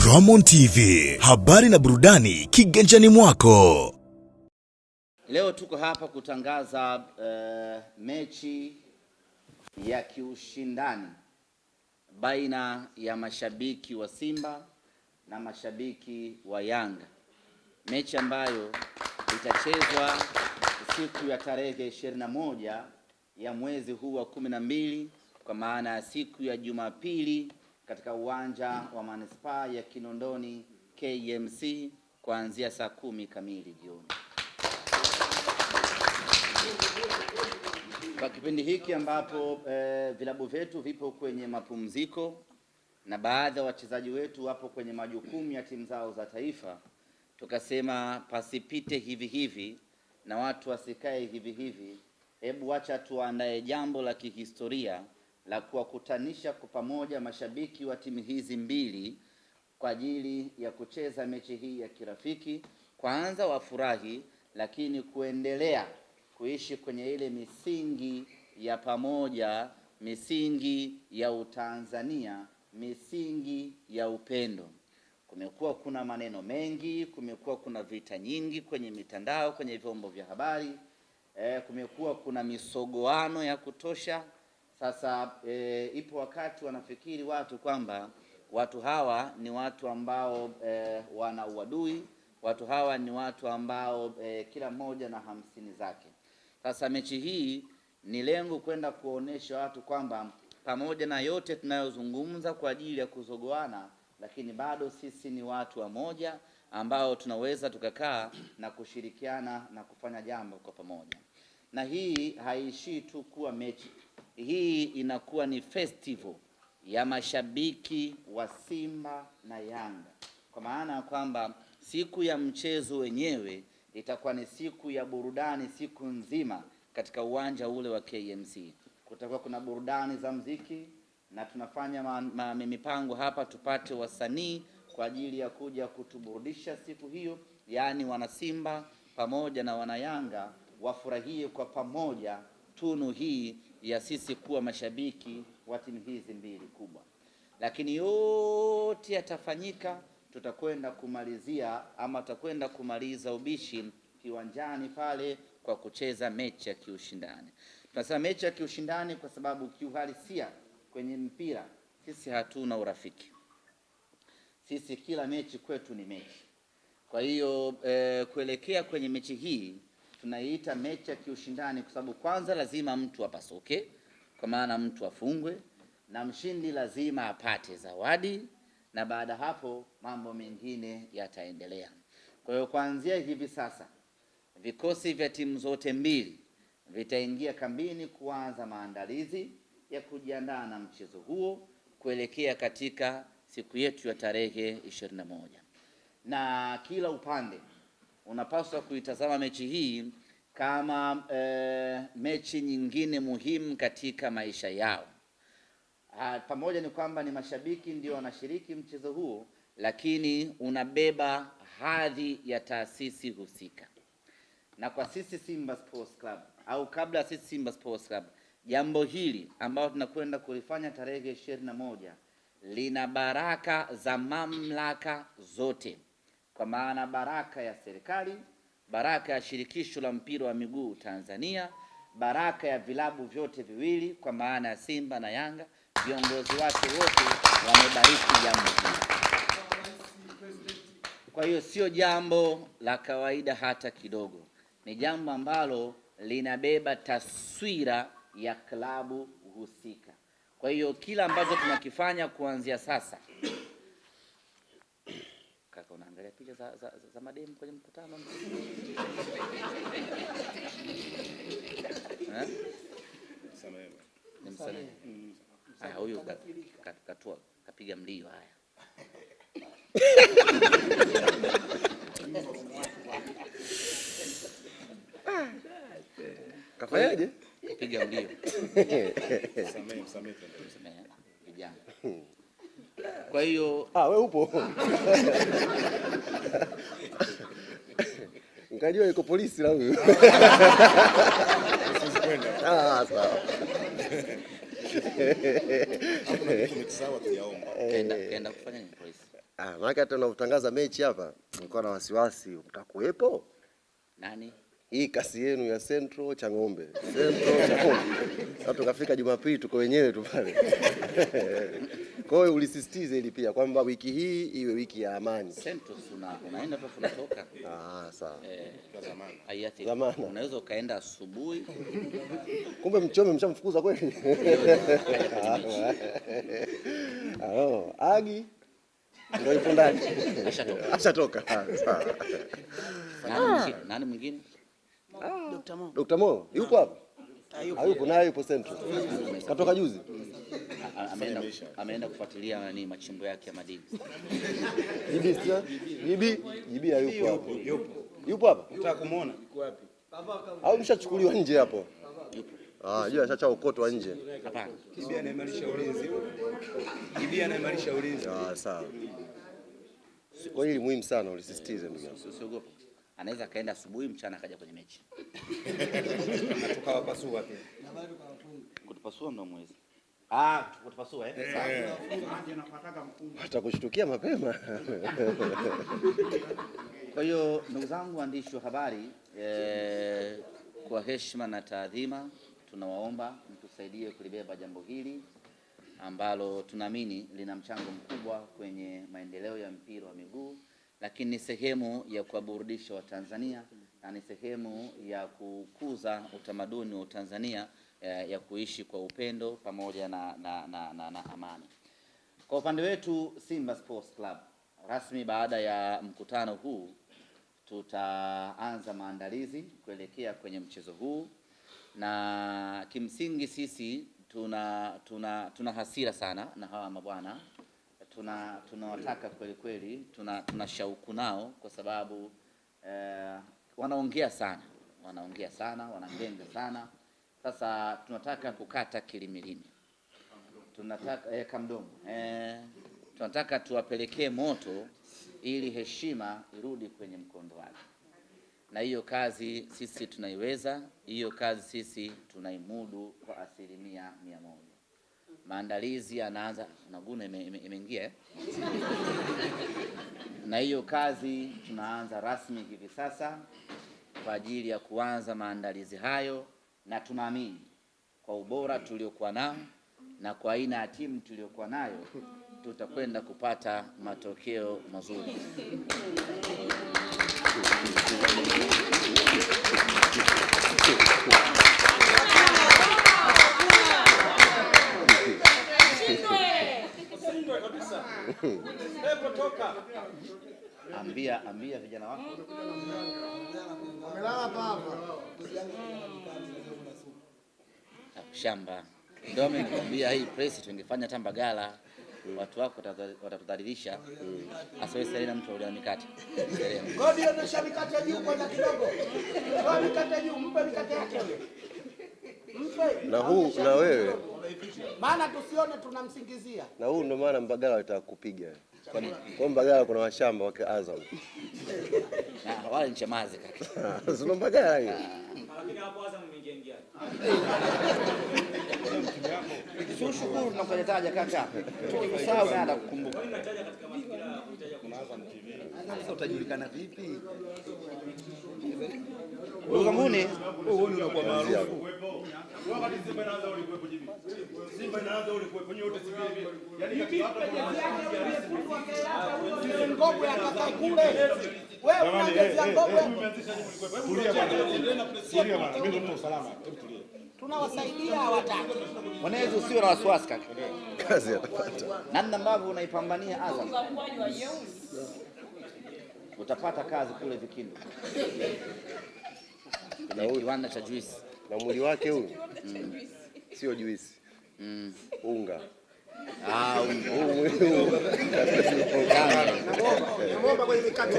Ramon TV, habari na burudani kiganjani mwako. Leo tuko hapa kutangaza mechi ya kiushindani baina ya mashabiki wa Simba na mashabiki wa Yanga. Mechi ambayo itachezwa siku ya tarehe 21 ya mwezi huu wa 12, kwa maana ya siku ya Jumapili, katika uwanja wa Manispaa ya Kinondoni KMC kuanzia saa 10 kamili jioni. Kwa kipindi hiki ambapo vilabu vyetu vipo kwenye mapumziko na baadhi ya wachezaji wetu wapo kwenye majukumu ya timu zao za taifa, tukasema pasipite hivi hivi na watu wasikae hivi hivi. Hebu acha tuandae jambo la kihistoria la kuwakutanisha kwa pamoja mashabiki wa timu hizi mbili kwa ajili ya kucheza mechi hii ya kirafiki. Kwanza wafurahi, lakini kuendelea kuishi kwenye ile misingi ya pamoja, misingi ya Utanzania, misingi ya upendo. Kumekuwa kuna maneno mengi, kumekuwa kuna vita nyingi kwenye mitandao, kwenye vyombo vya habari, kumekuwa kuna misogoano ya kutosha. Sasa ipo wakati wanafikiri watu kwamba watu hawa ni watu ambao wana uadui, watu hawa ni watu ambao kila mmoja na 50 zake. Sasa mechi hii ni lengo kwenda kuonesha watu kwamba pamoja na yote tunayozungumza kwa ajili ya kuzogoana, lakini bado sisi ni watu wa moja ambao tunaweza tukakaa na kushirikiana na kufanya jambo kwa pamoja. Na hii haishii tu kuwa mechi. Hii inakuwa ni festival ya mashabiki wa Simba na Yanga, kwa maana ya kwamba siku ya mchezo wenyewe itakuwa ni siku ya burudani siku nzima katika uwanja ule wa KMC. Kutakuwa kuna burudani za muziki na tunafanya mipango hapa tupate wasanii kwa ajili ya kuja kutuburudisha siku hiyo, yaani wana Simba pamoja na wana Yanga wafurahie kwa pamoja tunu hii ya sisi kuwa mashabiki wa timu hizi mbili kubwa. Lakini yote yatafanyika, tutakwenda kumalizia ama tutakwenda kumaliza ubishi kiwanjani pale kwa kucheza mechi ya kiushindani. Tunasema mechi ya kiushindani kwa sababu kiuhalisia kwenye mpira sisi hatuna urafiki. Sisi kila mechi kwetu ni mechi. Kwa hiyo kuelekea kwenye mechi hii tunaiita mechi ya kiushindani kwa sababu kwanza lazima mtu apasuke, kwa maana mtu afungwe, na mshindi lazima apate zawadi, na baada hapo mambo mengine yataendelea. Kwa hiyo kuanzia hivi sasa vikosi vya timu zote mbili vitaingia kambini kuanza maandalizi ya kujiandaa na mchezo huo kuelekea katika siku yetu ya tarehe 21. Na kila upande unapaswa kuitazama mechi hii kama mechi nyingine muhimu katika maisha yao. Pamoja ni kwamba ni mashabiki ndio wanashiriki mchezo huo, lakini unabeba hadhi ya taasisi husika. Na kwa sisi Simba Sports Club, au kabla sisi Simba Sports Club, jambo hili ambalo tunakwenda kulifanya tarehe 21 lina baraka za mamlaka zote, kwa maana baraka ya serikali, baraka ya shirikisho la mpira wa miguu Tanzania, baraka ya vilabu vyote viwili kwa maana ya Simba na Yanga. Viongozi wake wote wamebariki jambo hili. Kwa hiyo sio jambo la kawaida hata kidogo. Ni jambo ambalo linabeba taswira ya klabu husika. Kwa hiyo kila ambacho tunakifanya kuanzia sasa. Kaka, unaangalia picha za mademu kwenye mkutano? Samehe. Haya, huyu katua kapiga mlio. Haya, kafanyaje? Kapiga mlio. Samehe vijana. Kwa hiyo wewe upo ngajua yuko polisi la huyu. Sawa. Kaenda kufanya nini polisi? Maana hata unatangaza mechi hapa nilikuwa na wasiwasi utakuwepo. Nani? Hii kasi yenu ya Central Chang'ombe. Central Chang'ombe. Sasa tukafika Jumapili tuko wenyewe tu pale. Kwa hiyo ulisisitiza ili pia kwamba wiki hii iwe wiki ya amani. Central unaenda tu unatoka. Sawa. Kwa zamani. Hayati. Zamani. Unaweza ukaenda asubuhi. Kumbe Mchome mshamfukuza kweli? Agi ndio ipo ndani. Ashatoka. Sawa. Nani mwingine? Dr. Mo yupo hapa? Hayupo, naye yupo Central. Katoka juzi. Ameenda kufuatilia nani machimbo yake ya madini. Jibi hayupo hapo. Yupo hapa? Unataka kumuona? Yuko wapi? Au mshachukuliwa nje hapo? Yupo. Jua achacha ukotwa nje. Hapana. Jibi anaimarisha ulinzi. Jibi anaimarisha ulinzi. Sawa. Kwa hili muhimu sana ulisisitize ndugu yangu. Usiogope. Anaweza kaenda asubuhi, mchana akaja kwenye mechi. Tukawapasua pia. Kutupasua ndo mwezi. Kutupasua sawa. Atakushtukia mapema. Kwa hiyo ndugu zangu waandishi wa habari, kwa heshima na taadhima tunawaomba mtusaidie kulibeba jambo hili ambalo tunaamini lina mchango mkubwa kwenye maendeleo ya mpira wa miguu, lakini ni sehemu ya kuwaburudisha Watanzania na ni sehemu ya kukuza utamaduni wa Tanzania ya kuishi kwa upendo pamoja na amani. Kwa upande wetu Simba Sports Club, rasmi baada ya mkutano huu tutaanza maandalizi kuelekea kwenye mchezo huu, na kimsingi sisi tuna hasira sana na hawa mabwana. Tunawataka kweli kweli, tuna shauku nao kwa sababu wanaongea sana, wanangenga sana. Sasa tunataka kukata kilimilimi, tunataka kamdomo, tunataka tuwapelekee moto ili heshima irudi kwenye mkondo wake, na hiyo kazi sisi tunaiweza, hiyo kazi sisi tunaimudu kwa 100%. Maandalizi yanaanza, naguna imeingia na hiyo kazi tunaanza rasmi hivi sasa kwa ajili ya kuanza maandalizi hayo, na tunaamini kwa ubora tuliokuwa nao na kwa aina ya timu tuliokuwa nayo tutakwenda kupata matokeo mazuri. Ambia vijana wako wamelala hapa shamba. Ndio nimekwambia hii press tungefanya Tambagala, watu wako watatudhalilisha. Asiwe Serena mtu ule mikate. Godi anaosha mikate juu kwanza kidogo. Toa mikate juu, mpe mikate yake yule. Mpe. Na huu na wewe. Maana tusione tunamsingizia. Na huu ndio maana Mbagala watakupiga. Kwa nini? Kwa Mbagala kuna washamba wake Azam. Na wale nchemazi kaka. Sio Mbagala hiyo. Lakini hapo Azam imeingia. Shukuru tunakutaja kaka. Tukikusahau na kukumbuka. Kwa nini nataja katika mazingira ya kuitaja kuna Azam TV? Sasa utajulikana vipi? Ndugu zangu ni Wewe unakuwa maarufu. Wakati Simba inaanza ulikuwepo jibi. Simba inaanza ulikuwepo nyote si vile. Yaani katika Ngogwe akakaa kule. Wewe unaangazia Ngogwe. Tulia bwana, mimi ndio usalama. Tulia. Tunawasaidia hawataki. mwanzo, usio na wasiwasi kaka. Kazi atapata. Namna ambavyo unaipambania Azam, utapata kazi kule Vikindu kwenye kiwanda cha juice. Na mwili wake huyu sio juisi. Unga. Ngomba kwenye mikate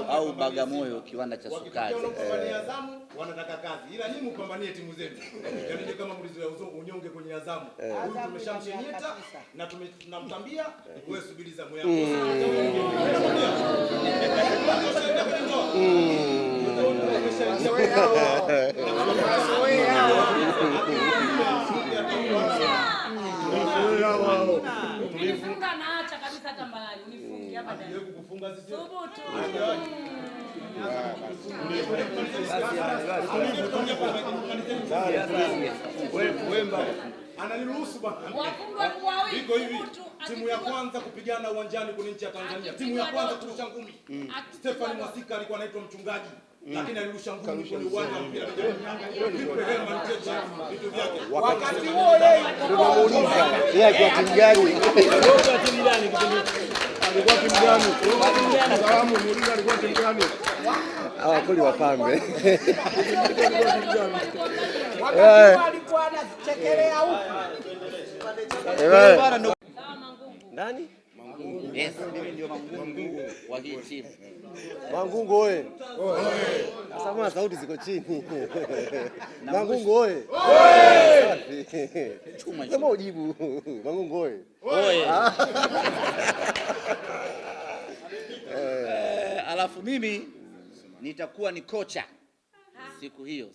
au Bagamoyo kiwanda cha sukari. Azamu wanataka kazi. Ila nyinyi mpambanie timu zenu. Yaani kama mlizoea unyonge kwenye Azamu. Tumeshamshenyeta na tunamtambia, wewe subiri zamu yako. Unifunga na acha kabisa hata mbalani. Unifunge hapa ndani. Wewe kukufunga sisi. Thubutu. Ananiruhusu bwana. Wafungwa kwa wingi. Iko hivi. Timu ya kwanza kupigana uwanjani kwenye nchi ya Tanzania. Timu ya kwanza kurusha ngumi. Stefan Mwasika alikuwa anaitwa mchungaji. Lakini alirusha ngumi kwenye uwanja wa mpira. Wakati huo yeye Tunamuuliza yeye alikuwa timu gani? Alikuwa timu gani? Salamu muuliza alikuwa timu gani? Hawa kweli wapambe. alikuwa anachekelea huko. Nani? Yes, mimi ndio Mangungu wa hii timu. Mangungu oye. Sasa mbona sauti ziko chini? Mangungu oye. Chuma Sema ujibu. Mangungu oye. Oye. Alafu mimi nitakuwa ni kocha siku hiyo.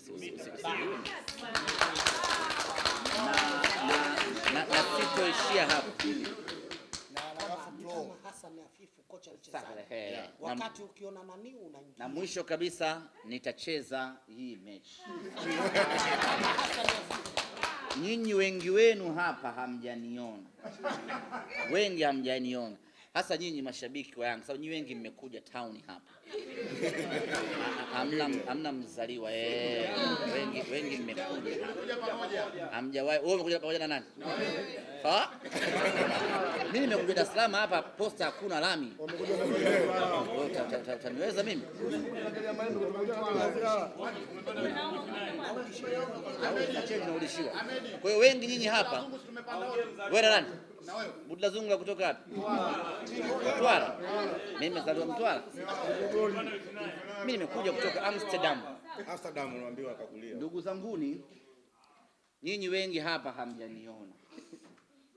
Na sitoishia hapo. Hassan Afifu kocha mchezaji. Wakati ukiona nani unaingia. Na mwisho kabisa nitacheza hii mechi. Nyinyi wengi wenu hapa hamjaniona. Wengi hamjaniona. Hasa nyinyi mashabiki wa Yanga. Sababu nyinyi wengi mmekuja town hapa. Hamna mzaliwa wengi mmekuja hapa. Hamjawahi. Wewe umekuja pamoja na nani? Ha? Mimi nimekuja Dar es Salaam hapa posta hakuna lami. Utaniweza mimi? Kwa hiyo wengi nyinyi hapa. Wewe na nani? Budla Zunga kutoka wapi? Mtwara. Mimi nimezaliwa Mtwara. Mimi nimekuja kutoka Amsterdam. Amsterdam unaambiwa akakulia. Ndugu zanguni, nyinyi wengi hapa hamjaniona.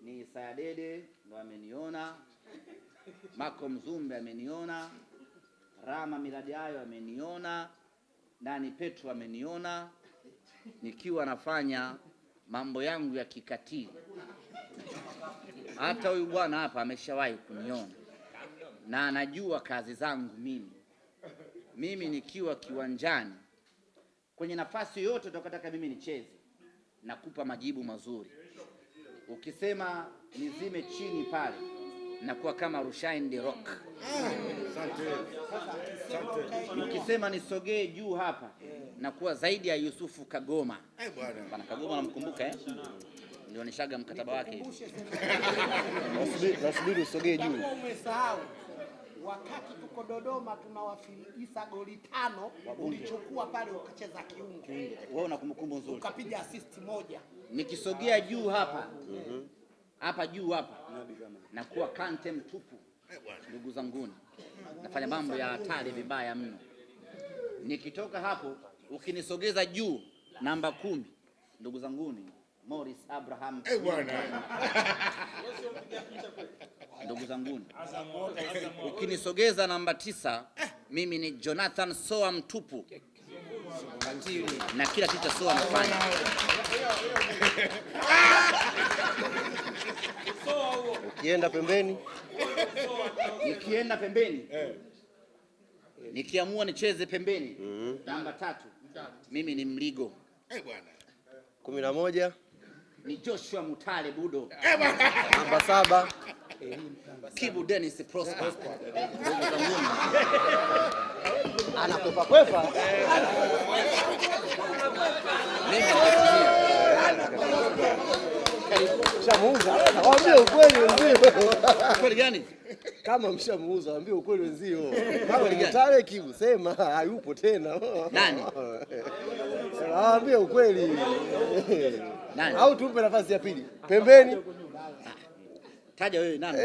Ni Isaya Dede ndo ameniona. Mako Mzumbe ameniona. Rama Miladiayo ameniona. Nani Petro ameniona. Nikiwa nafanya mambo yangu ya kikatili. Hata huyu bwana hapa ameshawahi kuniona. Na anajua kazi zangu mimi. Mimi nikiwa kiwanjani kwenye nafasi yote utakataka mimi nicheze, nakupa majibu mazuri. Ukisema nizime chini pale, nakuwa kama Rushain De Rock. Ukisema nisogee juu hapa, nakuwa zaidi ya Yusufu Kagoma. Bwana Kagoma namkumbuka ndio nishaga mkataba wake. Nasubiri usogee juu. Umesahau. Wakati tuko Dodoma tunawafilisha goli 5 ulichukua pale ukacheza kiungo. Wewe una kumbukumbu nzuri. Ukapiga assist moja. Nikisogea juu hapa. Hapa juu hapa. Nakuwa Kante mtupu. Ndugu zanguni. Nafanya mambo ya hatari vibaya mno. Nikitoka hapo ukinisogeza juu namba 10. Ndugu zanguni, Morris Abraham. Ndugu zanguni, ukinisogeza namba 9, mimi ni Jonathan Soa mtupu. Na kila kitu Soa anafanya. Ukienda pembeni? Nikienda pembeni. Nikiamua nicheze pembeni. Namba 3, mimi ni Mligo. 11 ni Joshua Mutale Budo. Namba 7 Kibu Dennis Prosper. Anakwepa kwepa. Mshamuuza. Waambie ukweli wenzio. Kweli gani? Kama mshamuuza waambie ukweli wenzio. Kama Mutale Kibu sema hayupo tena. Nani? Waambie ukweli. Nani? Au tumpe nafasi ya pili. Pembeni. Taja wewe nani?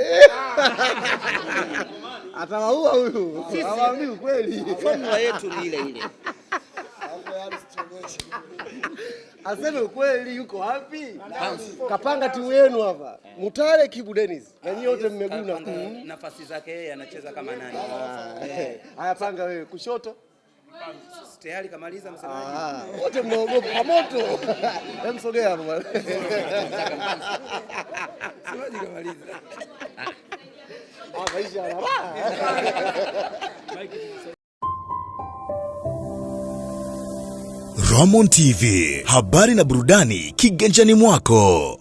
Atawaua huyu. Hawaambii ukweli. Formula yetu ni ile ile. Aseme ukweli, yuko wapi? Kapanga timu yenu hapa. Mutale Kibu Dennis. Na nyinyi wote mmeguna. Nafasi zake yeye anacheza kama nani? Haya panga wewe kushoto. Tayari kamaliza msemaji. Wote mnaogopa moto. Hem sogea hapo bwana. msemaji kamaliza. Maisha yana Ramon TV, habari na burudani kiganjani mwako.